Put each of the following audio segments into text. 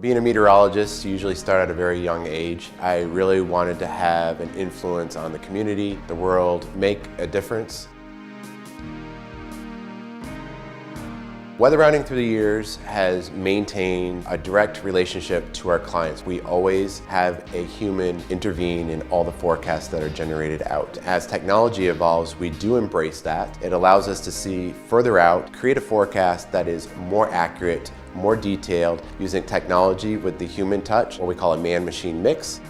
Being a meteorologist, you usually start at a very young age. I really wanted to have an influence on the community, the world, make a difference. Weather Routing through the years has maintained a direct relationship to our clients. We always have a human intervene in all the forecasts that are generated out. As technology evolves, we do embrace that. It allows us to see further out, create a forecast that is more accurate, more detailed, using technology with the human touch, what we call a man-machine mix.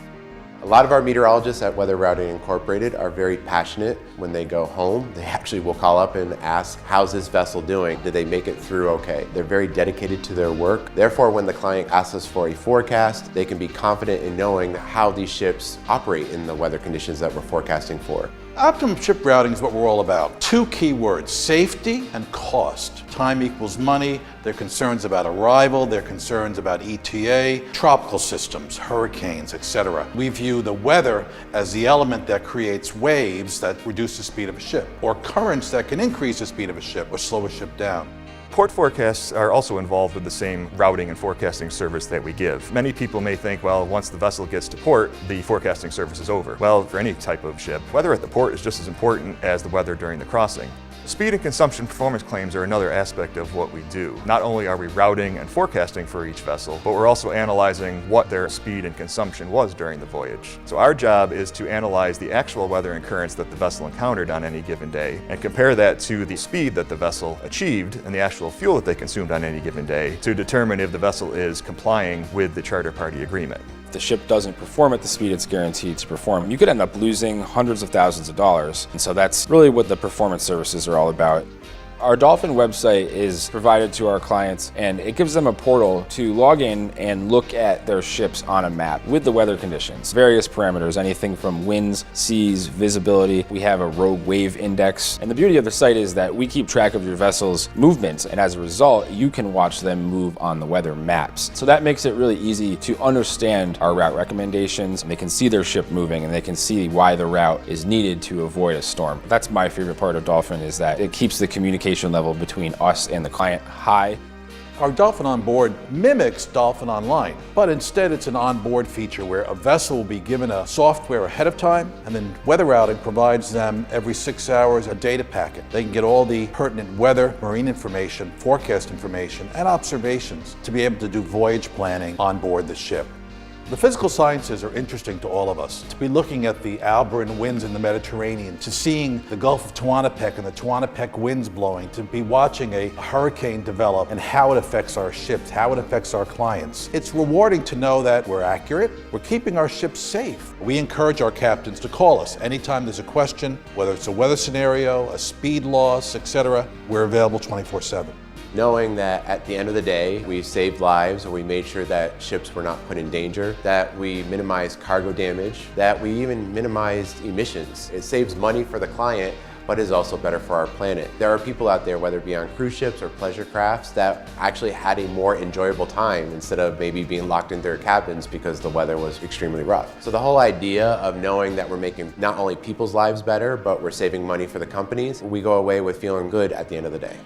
A lot of our meteorologists at Weather Routing Incorporated are very passionate. When they go home, they actually will call up and ask, how's this vessel doing? Did they make it through okay? They're very dedicated to their work. Therefore, when the client asks us for a forecast, they can be confident in knowing how these ships operate in the weather conditions that we're forecasting for. Optimum ship routing is what we're all about. Two key words, safety and cost. Time equals money. There are concerns about arrival, there are concerns about ETA, tropical systems, hurricanes, etc. We view the weather as the element that creates waves that reduce the speed of a ship, or currents that can increase the speed of a ship or slow a ship down. Port forecasts are also involved with the same routing and forecasting service that we give. Many people may think, well, once the vessel gets to port, the forecasting service is over. Well, for any type of ship, weather at the port is just as important as the weather during the crossing. Speed and consumption performance claims are another aspect of what we do. Not only are we routing and forecasting for each vessel, but we're also analyzing what their speed and consumption was during the voyage. So our job is to analyze the actual weather and currents that the vessel encountered on any given day and compare that to the speed that the vessel achieved and the actual fuel that they consumed on any given day to determine if the vessel is complying with the charter party agreement. If the ship doesn't perform at the speed it's guaranteed to perform, you could end up losing hundreds of thousands of dollars. And so that's really what the performance services are all about. Our Dolphin website is provided to our clients, and it gives them a portal to log in and look at their ships on a map with the weather conditions. Various parameters, anything from winds, seas, visibility. We have a rogue wave index. And the beauty of the site is that we keep track of your vessel's movements, and as a result, you can watch them move on the weather maps. So that makes it really easy to understand our route recommendations. They can see their ship moving, and they can see why the route is needed to avoid a storm. That's my favorite part of Dolphin, is that it keeps the communication level between us and the client high. Our Dolphin On Board mimics Dolphin Online, but instead it's an onboard feature where a vessel will be given a software ahead of time, and then Weather Routing provides them every 6 hours a data packet. They can get all the pertinent weather, marine information, forecast information, and observations to be able to do voyage planning on board the ship. The physical sciences are interesting to all of us. To be looking at the Alboran winds in the Mediterranean, to seeing the Gulf of Tehuantepec and the Tehuantepec winds blowing, to be watching a hurricane develop and how it affects our ships, how it affects our clients. It's rewarding to know that we're accurate, we're keeping our ships safe. We encourage our captains to call us anytime there's a question, whether it's a weather scenario, a speed loss, etc. We're available 24/7. Knowing that at the end of the day, we saved lives, or we made sure that ships were not put in danger, that we minimized cargo damage, that we even minimized emissions. It saves money for the client, but is also better for our planet. There are people out there, whether it be on cruise ships or pleasure crafts, that actually had a more enjoyable time instead of maybe being locked in their cabins because the weather was extremely rough. So the whole idea of knowing that we're making not only people's lives better, but we're saving money for the companies, we go away with feeling good at the end of the day.